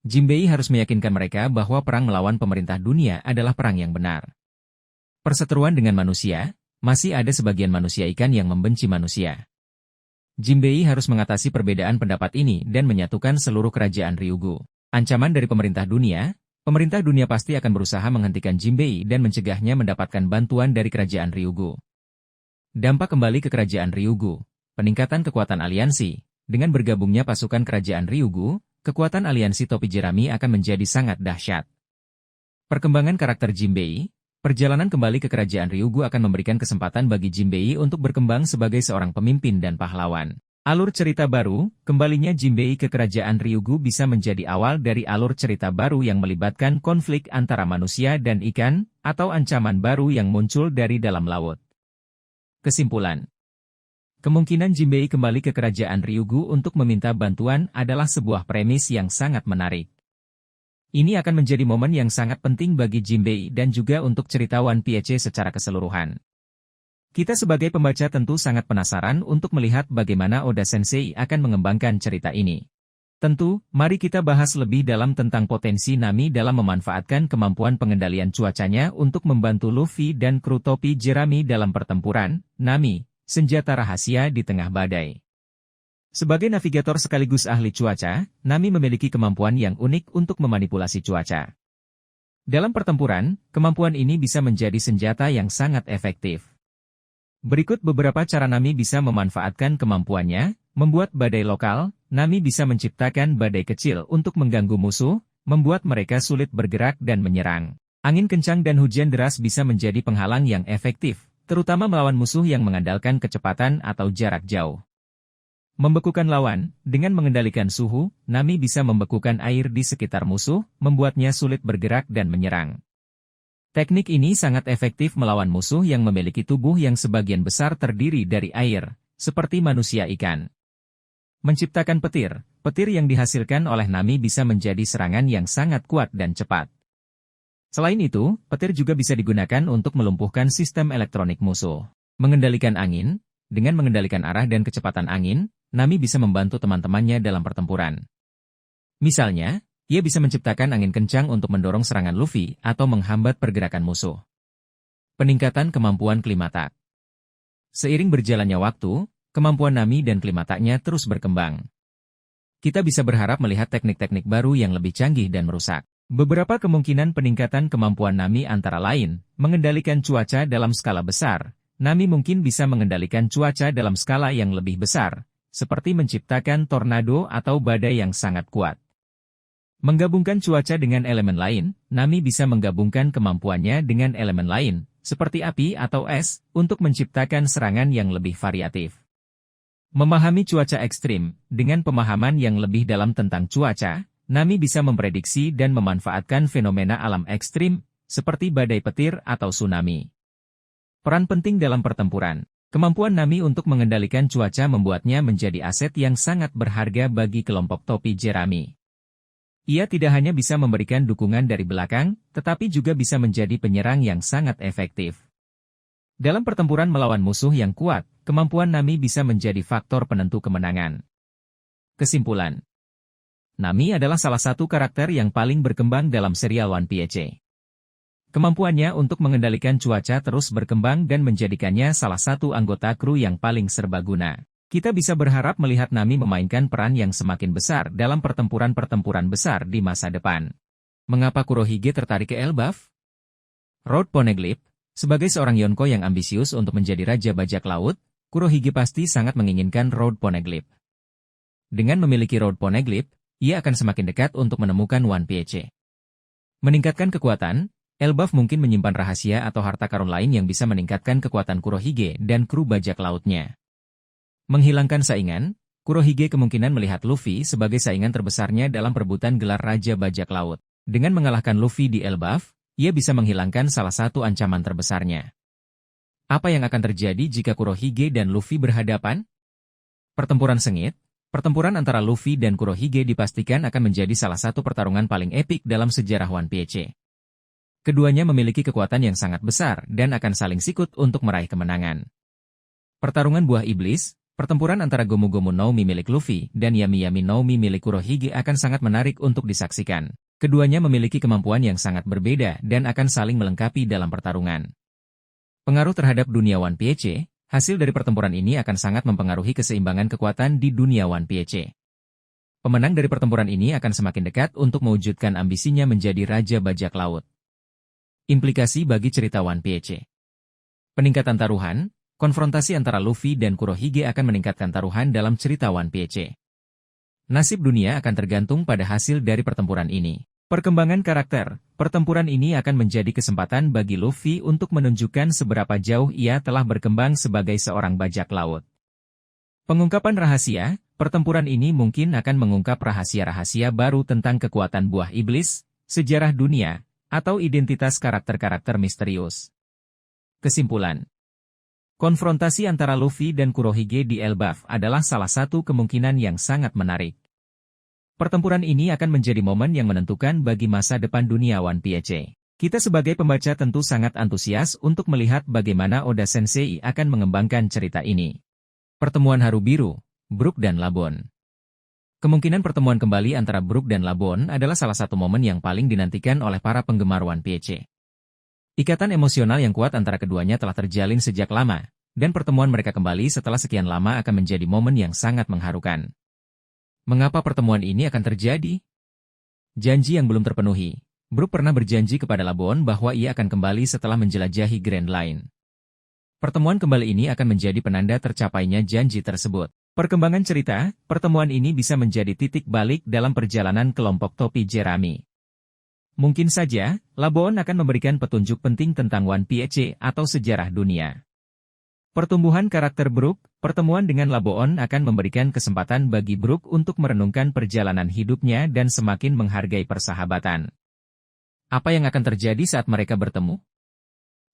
Jinbei harus meyakinkan mereka bahwa perang melawan pemerintah dunia adalah perang yang benar. Perseteruan dengan manusia, masih ada sebagian manusia ikan yang membenci manusia. Jinbei harus mengatasi perbedaan pendapat ini dan menyatukan seluruh kerajaan Ryugu. Ancaman dari pemerintah dunia pasti akan berusaha menghentikan Jinbei dan mencegahnya mendapatkan bantuan dari kerajaan Ryugu. Dampak kembali ke kerajaan Ryugu, peningkatan kekuatan aliansi. Dengan bergabungnya pasukan kerajaan Ryugu, kekuatan aliansi topi jerami akan menjadi sangat dahsyat. Perkembangan karakter Jinbei. Perjalanan kembali ke kerajaan Ryugu akan memberikan kesempatan bagi Jinbei untuk berkembang sebagai seorang pemimpin dan pahlawan. Alur cerita baru, kembalinya Jinbei ke kerajaan Ryugu bisa menjadi awal dari alur cerita baru yang melibatkan konflik antara manusia dan ikan, atau ancaman baru yang muncul dari dalam laut. Kesimpulan. Kemungkinan Jinbei kembali ke kerajaan Ryugu untuk meminta bantuan adalah sebuah premis yang sangat menarik. Ini akan menjadi momen yang sangat penting bagi Jinbei dan juga untuk cerita One Piece secara keseluruhan. Kita sebagai pembaca tentu sangat penasaran untuk melihat bagaimana Oda Sensei akan mengembangkan cerita ini. Tentu, mari kita bahas lebih dalam tentang potensi Nami dalam memanfaatkan kemampuan pengendalian cuacanya untuk membantu Luffy dan kru topi jerami dalam pertempuran. Nami, senjata rahasia di tengah badai. Sebagai navigator sekaligus ahli cuaca, Nami memiliki kemampuan yang unik untuk memanipulasi cuaca. Dalam pertempuran, kemampuan ini bisa menjadi senjata yang sangat efektif. Berikut beberapa cara Nami bisa memanfaatkan kemampuannya, membuat badai lokal. Nami bisa menciptakan badai kecil untuk mengganggu musuh, membuat mereka sulit bergerak dan menyerang. Angin kencang dan hujan deras bisa menjadi penghalang yang efektif, terutama melawan musuh yang mengandalkan kecepatan atau jarak jauh. Membekukan lawan, dengan mengendalikan suhu, Nami bisa membekukan air di sekitar musuh, membuatnya sulit bergerak dan menyerang. Teknik ini sangat efektif melawan musuh yang memiliki tubuh yang sebagian besar terdiri dari air, seperti manusia ikan. Menciptakan petir yang dihasilkan oleh Nami bisa menjadi serangan yang sangat kuat dan cepat. Selain itu, petir juga bisa digunakan untuk melumpuhkan sistem elektronik musuh. Mengendalikan angin, dengan mengendalikan arah dan kecepatan angin, Nami bisa membantu teman-temannya dalam pertempuran. Misalnya, ia bisa menciptakan angin kencang untuk mendorong serangan Luffy atau menghambat pergerakan musuh. Peningkatan kemampuan Klimatak. Seiring berjalannya waktu, kemampuan Nami dan Klimataknya terus berkembang. Kita bisa berharap melihat teknik-teknik baru yang lebih canggih dan merusak. Beberapa kemungkinan peningkatan kemampuan Nami antara lain, mengendalikan cuaca dalam skala besar. Nami mungkin bisa mengendalikan cuaca dalam skala yang lebih besar, seperti menciptakan tornado atau badai yang sangat kuat. Menggabungkan cuaca dengan elemen lain, Nami bisa menggabungkan kemampuannya dengan elemen lain, seperti api atau es, untuk menciptakan serangan yang lebih variatif. Memahami cuaca ekstrim, dengan pemahaman yang lebih dalam tentang cuaca, Nami bisa memprediksi dan memanfaatkan fenomena alam ekstrim, seperti badai petir atau tsunami. Peran penting dalam pertempuran. Kemampuan Nami untuk mengendalikan cuaca membuatnya menjadi aset yang sangat berharga bagi kelompok topi jerami. Ia tidak hanya bisa memberikan dukungan dari belakang, tetapi juga bisa menjadi penyerang yang sangat efektif. Dalam pertempuran melawan musuh yang kuat, kemampuan Nami bisa menjadi faktor penentu kemenangan. Kesimpulan. Nami adalah salah satu karakter yang paling berkembang dalam serial One Piece. Kemampuannya untuk mengendalikan cuaca terus berkembang dan menjadikannya salah satu anggota kru yang paling serbaguna. Kita bisa berharap melihat Nami memainkan peran yang semakin besar dalam pertempuran-pertempuran besar di masa depan. Mengapa Kurohige tertarik ke Elbaf? Road Poneglyph, sebagai seorang Yonko yang ambisius untuk menjadi Raja Bajak Laut, Kurohige pasti sangat menginginkan Road Poneglyph. Dengan memiliki Road Poneglyph, ia akan semakin dekat untuk menemukan One Piece. Meningkatkan kekuatan, Elbaf mungkin menyimpan rahasia atau harta karun lain yang bisa meningkatkan kekuatan Kurohige dan kru bajak lautnya. Menghilangkan saingan, Kurohige kemungkinan melihat Luffy sebagai saingan terbesarnya dalam perebutan gelar Raja Bajak Laut. Dengan mengalahkan Luffy di Elbaf, ia bisa menghilangkan salah satu ancaman terbesarnya. Apa yang akan terjadi jika Kurohige dan Luffy berhadapan? Pertempuran sengit. Pertempuran antara Luffy dan Kurohige dipastikan akan menjadi salah satu pertarungan paling epik dalam sejarah One Piece. Keduanya memiliki kekuatan yang sangat besar dan akan saling sikut untuk meraih kemenangan. Pertarungan Buah Iblis. Pertempuran antara Gomu Gomu no Mi milik Luffy dan Yami Yami no Mi milik Kurohige akan sangat menarik untuk disaksikan. Keduanya memiliki kemampuan yang sangat berbeda dan akan saling melengkapi dalam pertarungan. Pengaruh terhadap dunia One Piece, hasil dari pertempuran ini akan sangat mempengaruhi keseimbangan kekuatan di dunia One Piece. Pemenang dari pertempuran ini akan semakin dekat untuk mewujudkan ambisinya menjadi Raja Bajak Laut. Implikasi bagi cerita One Piece. Peningkatan taruhan, konfrontasi antara Luffy dan Kurohige akan meningkatkan taruhan dalam cerita One Piece. Nasib dunia akan tergantung pada hasil dari pertempuran ini. Perkembangan karakter, pertempuran ini akan menjadi kesempatan bagi Luffy untuk menunjukkan seberapa jauh ia telah berkembang sebagai seorang bajak laut. Pengungkapan rahasia, pertempuran ini mungkin akan mengungkap rahasia-rahasia baru tentang kekuatan buah iblis, sejarah dunia, atau identitas karakter-karakter misterius. Kesimpulan. Konfrontasi antara Luffy dan Kurohige di Elbaf adalah salah satu kemungkinan yang sangat menarik. Pertempuran ini akan menjadi momen yang menentukan bagi masa depan dunia One Piece. Kita sebagai pembaca tentu sangat antusias untuk melihat bagaimana Oda Sensei akan mengembangkan cerita ini. Pertemuan Haru Biru, Brook dan Labon. Kemungkinan pertemuan kembali antara Brook dan Labon adalah salah satu momen yang paling dinantikan oleh para penggemar One Piece. Ikatan emosional yang kuat antara keduanya telah terjalin sejak lama, dan pertemuan mereka kembali setelah sekian lama akan menjadi momen yang sangat mengharukan. Mengapa pertemuan ini akan terjadi? Janji yang belum terpenuhi. Brook pernah berjanji kepada Labon bahwa ia akan kembali setelah menjelajahi Grand Line. Pertemuan kembali ini akan menjadi penanda tercapainya janji tersebut. Perkembangan cerita, pertemuan ini bisa menjadi titik balik dalam perjalanan kelompok topi Jerami. Mungkin saja, Labon akan memberikan petunjuk penting tentang One Piece atau sejarah dunia. Pertumbuhan karakter Brook, pertemuan dengan Labon akan memberikan kesempatan bagi Brook untuk merenungkan perjalanan hidupnya dan semakin menghargai persahabatan. Apa yang akan terjadi saat mereka bertemu?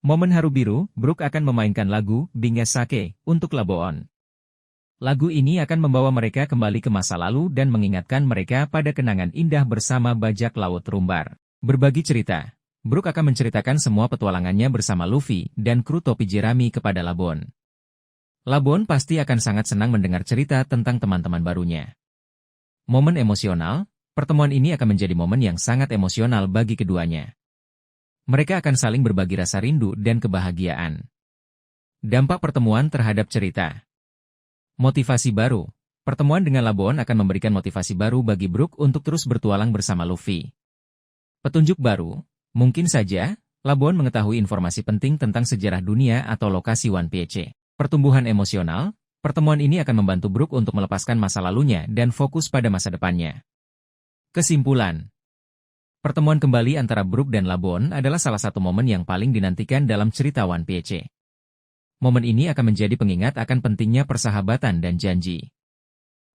Momen Haru Biru, Brook akan memainkan lagu Binge Sake untuk Labon. Lagu ini akan membawa mereka kembali ke masa lalu dan mengingatkan mereka pada kenangan indah bersama bajak laut Rumbar. Berbagi cerita. Brook akan menceritakan semua petualangannya bersama Luffy dan kru topi Jerami kepada Labon. Labon pasti akan sangat senang mendengar cerita tentang teman-teman barunya. Momen emosional, pertemuan ini akan menjadi momen yang sangat emosional bagi keduanya. Mereka akan saling berbagi rasa rindu dan kebahagiaan. Dampak pertemuan terhadap cerita. Motivasi baru. Pertemuan dengan Labon akan memberikan motivasi baru bagi Brook untuk terus bertualang bersama Luffy. Petunjuk baru. Mungkin saja, Labon mengetahui informasi penting tentang sejarah dunia atau lokasi One Piece. Pertumbuhan emosional, pertemuan ini akan membantu Brook untuk melepaskan masa lalunya dan fokus pada masa depannya. Kesimpulan. Pertemuan kembali antara Brook dan Labon adalah salah satu momen yang paling dinantikan dalam cerita One Piece. Momen ini akan menjadi pengingat akan pentingnya persahabatan dan janji.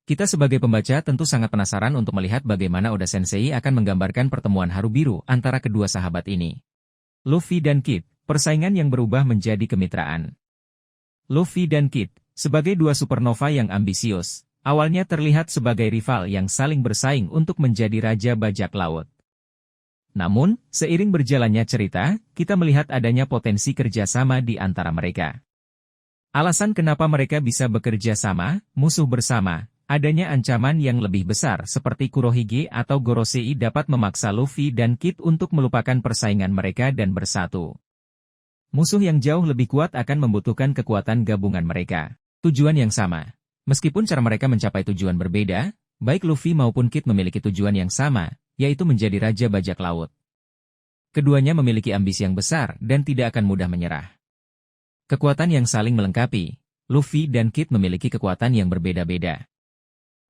Kita sebagai pembaca tentu sangat penasaran untuk melihat bagaimana Oda Sensei akan menggambarkan pertemuan Haru Biru antara kedua sahabat ini. Luffy dan Kid, persaingan yang berubah menjadi kemitraan. Luffy dan Kid, sebagai dua supernova yang ambisius, awalnya terlihat sebagai rival yang saling bersaing untuk menjadi Raja Bajak Laut. Namun, seiring berjalannya cerita, kita melihat adanya potensi kerjasama di antara mereka. Alasan kenapa mereka bisa bekerja sama, musuh bersama, adanya ancaman yang lebih besar seperti Kurohige atau Gorosei dapat memaksa Luffy dan Kid untuk melupakan persaingan mereka dan bersatu. Musuh yang jauh lebih kuat akan membutuhkan kekuatan gabungan mereka. Tujuan yang sama. Meskipun cara mereka mencapai tujuan berbeda, baik Luffy maupun Kid memiliki tujuan yang sama, yaitu menjadi Raja Bajak Laut. Keduanya memiliki ambisi yang besar dan tidak akan mudah menyerah. Kekuatan yang saling melengkapi. Luffy dan Kid memiliki kekuatan yang berbeda-beda.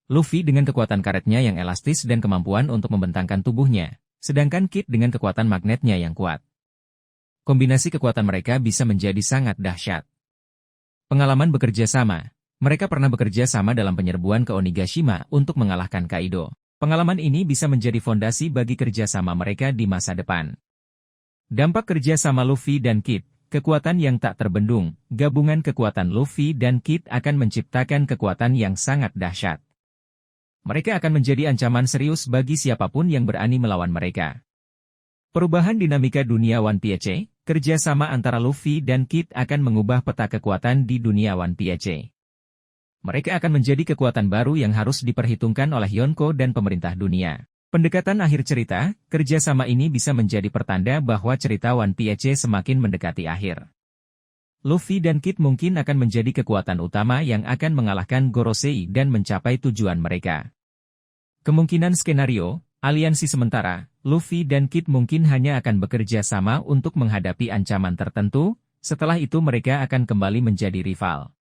Luffy dengan kekuatan karetnya yang elastis dan kemampuan untuk membentangkan tubuhnya, sedangkan Kid dengan kekuatan magnetnya yang kuat. Kombinasi kekuatan mereka bisa menjadi sangat dahsyat. Pengalaman bekerja sama. Mereka pernah bekerja sama dalam penyerbuan ke Onigashima untuk mengalahkan Kaido. Pengalaman ini bisa menjadi fondasi bagi kerjasama mereka di masa depan. Dampak kerja sama Luffy dan Kid. kekuatan yang tak terbendung. Gabungan kekuatan Luffy dan Kid akan menciptakan kekuatan yang sangat dahsyat. Mereka akan menjadi ancaman serius bagi siapapun yang berani melawan mereka. Perubahan dinamika dunia One Piece, kerjasama antara Luffy dan Kid akan mengubah peta kekuatan di dunia One Piece. Mereka akan menjadi kekuatan baru yang harus diperhitungkan oleh Yonko dan pemerintah dunia. Pendekatan akhir cerita, kerjasama ini bisa menjadi pertanda bahwa cerita One Piece semakin mendekati akhir. Luffy dan Kid mungkin akan menjadi kekuatan utama yang akan mengalahkan Gorosei dan mencapai tujuan mereka. Kemungkinan skenario, aliansi sementara, Luffy dan Kid mungkin hanya akan bekerja sama untuk menghadapi ancaman tertentu, setelah itu mereka akan kembali menjadi rival.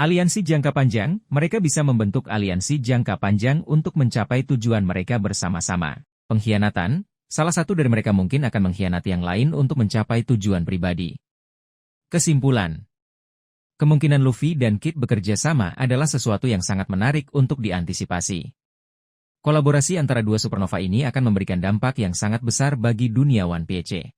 Aliansi jangka panjang, mereka bisa membentuk aliansi jangka panjang untuk mencapai tujuan mereka bersama-sama. Pengkhianatan, salah satu dari mereka mungkin akan mengkhianati yang lain untuk mencapai tujuan pribadi. Kesimpulan. Kemungkinan Luffy dan Kid bekerja sama adalah sesuatu yang sangat menarik untuk diantisipasi. Kolaborasi antara dua supernova ini akan memberikan dampak yang sangat besar bagi dunia One Piece.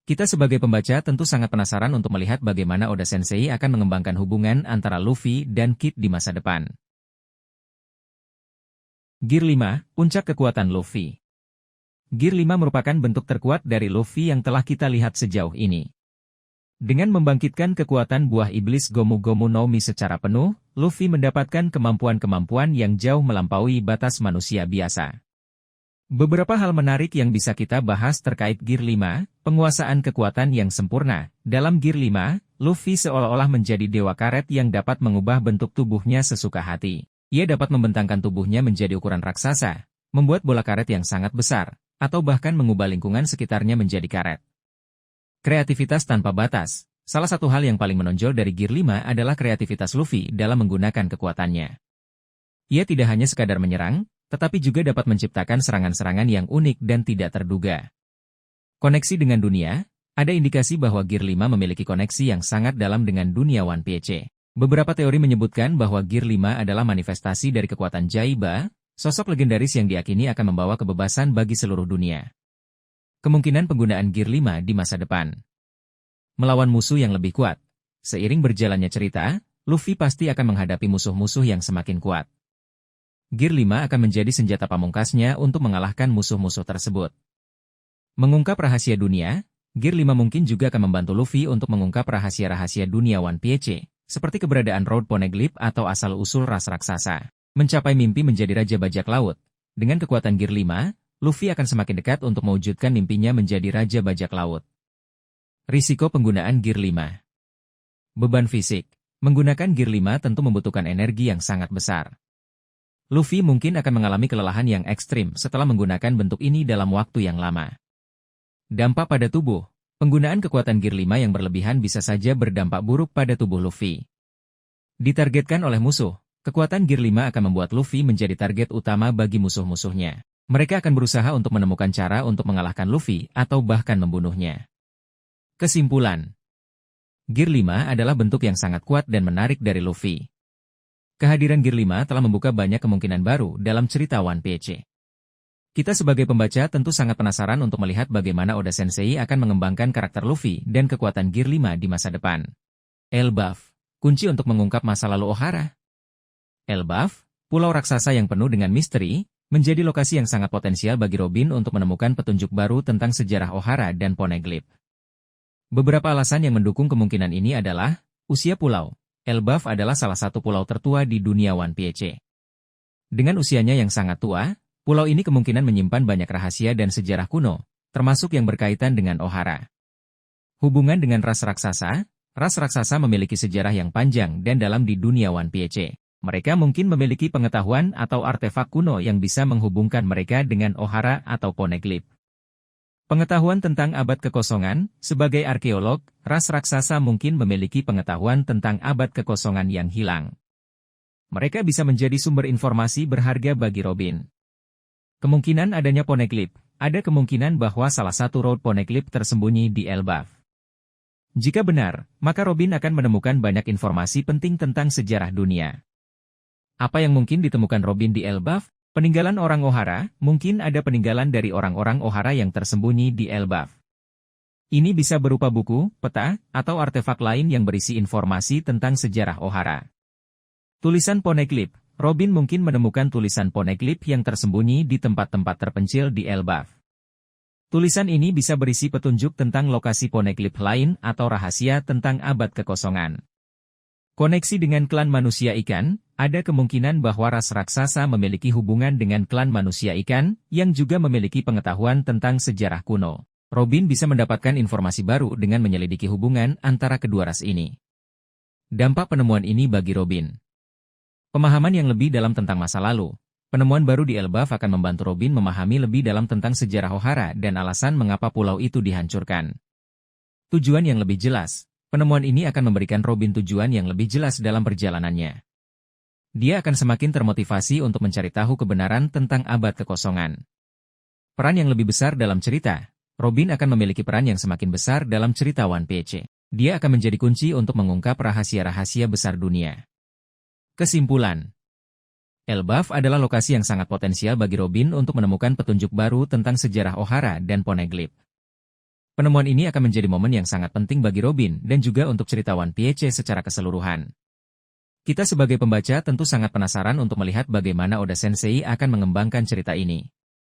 Kita sebagai pembaca tentu sangat penasaran untuk melihat bagaimana Oda Sensei akan mengembangkan hubungan antara Luffy dan Kid di masa depan. Gear 5, Puncak Kekuatan Luffy. Gear 5 merupakan bentuk terkuat dari Luffy yang telah kita lihat sejauh ini. Dengan membangkitkan kekuatan buah iblis Gomu Gomu no Mi secara penuh, Luffy mendapatkan kemampuan-kemampuan yang jauh melampaui batas manusia biasa. Beberapa hal menarik yang bisa kita bahas terkait Gear 5, penguasaan kekuatan yang sempurna. Dalam Gear 5, Luffy seolah-olah menjadi dewa karet yang dapat mengubah bentuk tubuhnya sesuka hati. Ia dapat membentangkan tubuhnya menjadi ukuran raksasa, membuat bola karet yang sangat besar, atau bahkan mengubah lingkungan sekitarnya menjadi karet. Kreativitas tanpa batas. Salah satu hal yang paling menonjol dari Gear 5 adalah kreativitas Luffy dalam menggunakan kekuatannya. Ia tidak hanya sekadar menyerang, tetapi juga dapat menciptakan serangan-serangan yang unik dan tidak terduga. Koneksi dengan dunia, ada indikasi bahwa Gear 5 memiliki koneksi yang sangat dalam dengan dunia One Piece. Beberapa teori menyebutkan bahwa Gear 5 adalah manifestasi dari kekuatan Jaiba, sosok legendaris yang diyakini akan membawa kebebasan bagi seluruh dunia. Kemungkinan penggunaan Gear 5 di masa depan. Melawan musuh yang lebih kuat. Seiring berjalannya cerita, Luffy pasti akan menghadapi musuh-musuh yang semakin kuat. Gear 5 akan menjadi senjata pamungkasnya untuk mengalahkan musuh-musuh tersebut. Mengungkap rahasia dunia, Gear 5 mungkin juga akan membantu Luffy untuk mengungkap rahasia-rahasia dunia One Piece, seperti keberadaan Road Poneglyph atau asal-usul ras raksasa. Mencapai mimpi menjadi Raja Bajak Laut. Dengan kekuatan Gear 5, Luffy akan semakin dekat untuk mewujudkan mimpinya menjadi Raja Bajak Laut. Risiko penggunaan Gear 5. Beban fisik. Menggunakan Gear 5 tentu membutuhkan energi yang sangat besar. Luffy mungkin akan mengalami kelelahan yang ekstrim setelah menggunakan bentuk ini dalam waktu yang lama. Dampak pada tubuh. Penggunaan kekuatan Gear 5 yang berlebihan bisa saja berdampak buruk pada tubuh Luffy. Ditargetkan oleh musuh, kekuatan Gear 5 akan membuat Luffy menjadi target utama bagi musuh-musuhnya. Mereka akan berusaha untuk menemukan cara untuk mengalahkan Luffy atau bahkan membunuhnya. Kesimpulan. Gear 5 adalah bentuk yang sangat kuat dan menarik dari Luffy. Kehadiran Gear 5 telah membuka banyak kemungkinan baru dalam cerita One Piece. Kita sebagai pembaca tentu sangat penasaran untuk melihat bagaimana Oda Sensei akan mengembangkan karakter Luffy dan kekuatan Gear 5 di masa depan. Elbaf, kunci untuk mengungkap masa lalu Ohara. Elbaf, pulau raksasa yang penuh dengan misteri, menjadi lokasi yang sangat potensial bagi Robin untuk menemukan petunjuk baru tentang sejarah Ohara dan Poneglyph. Beberapa alasan yang mendukung kemungkinan ini adalah, usia pulau. Elbaf adalah salah satu pulau tertua di dunia One Piece. Dengan usianya yang sangat tua, pulau ini kemungkinan menyimpan banyak rahasia dan sejarah kuno, termasuk yang berkaitan dengan Ohara. Hubungan dengan ras raksasa memiliki sejarah yang panjang dan dalam di dunia One Piece. Mereka mungkin memiliki pengetahuan atau artefak kuno yang bisa menghubungkan mereka dengan Ohara atau Poneglyph. Pengetahuan tentang abad kekosongan, sebagai arkeolog, ras raksasa mungkin memiliki pengetahuan tentang abad kekosongan yang hilang. Mereka bisa menjadi sumber informasi berharga bagi Robin. Kemungkinan adanya Poneglyph. Ada kemungkinan bahwa salah satu Road Poneglyph tersembunyi di Elbaf. Jika benar, maka Robin akan menemukan banyak informasi penting tentang sejarah dunia. Apa yang mungkin ditemukan Robin di Elbaf? Peninggalan orang Ohara, mungkin ada peninggalan dari orang-orang Ohara yang tersembunyi di Elbaf. Ini bisa berupa buku, peta, atau artefak lain yang berisi informasi tentang sejarah Ohara. Tulisan Poneglyph. Robin mungkin menemukan tulisan Poneglyph yang tersembunyi di tempat-tempat terpencil di Elbaf. Tulisan ini bisa berisi petunjuk tentang lokasi Poneglyph lain atau rahasia tentang abad kekosongan. Koneksi dengan klan manusia ikan, ada kemungkinan bahwa ras raksasa memiliki hubungan dengan klan manusia ikan, yang juga memiliki pengetahuan tentang sejarah kuno. Robin bisa mendapatkan informasi baru dengan menyelidiki hubungan antara kedua ras ini. Dampak penemuan ini bagi Robin. Pemahaman yang lebih dalam tentang masa lalu. Penemuan baru di Elbaf akan membantu Robin memahami lebih dalam tentang sejarah Ohara dan alasan mengapa pulau itu dihancurkan. Tujuan yang lebih jelas. Penemuan ini akan memberikan Robin tujuan yang lebih jelas dalam perjalanannya. Dia akan semakin termotivasi untuk mencari tahu kebenaran tentang abad kekosongan. Peran yang lebih besar dalam cerita. Robin akan memiliki peran yang semakin besar dalam cerita One Piece. Dia akan menjadi kunci untuk mengungkap rahasia-rahasia besar dunia. Kesimpulan. Elbaf adalah lokasi yang sangat potensial bagi Robin untuk menemukan petunjuk baru tentang sejarah Ohara dan Poneglyph. Penemuan ini akan menjadi momen yang sangat penting bagi Robin dan juga untuk cerita One Piece secara keseluruhan. Kita sebagai pembaca tentu sangat penasaran untuk melihat bagaimana Oda Sensei akan mengembangkan cerita ini.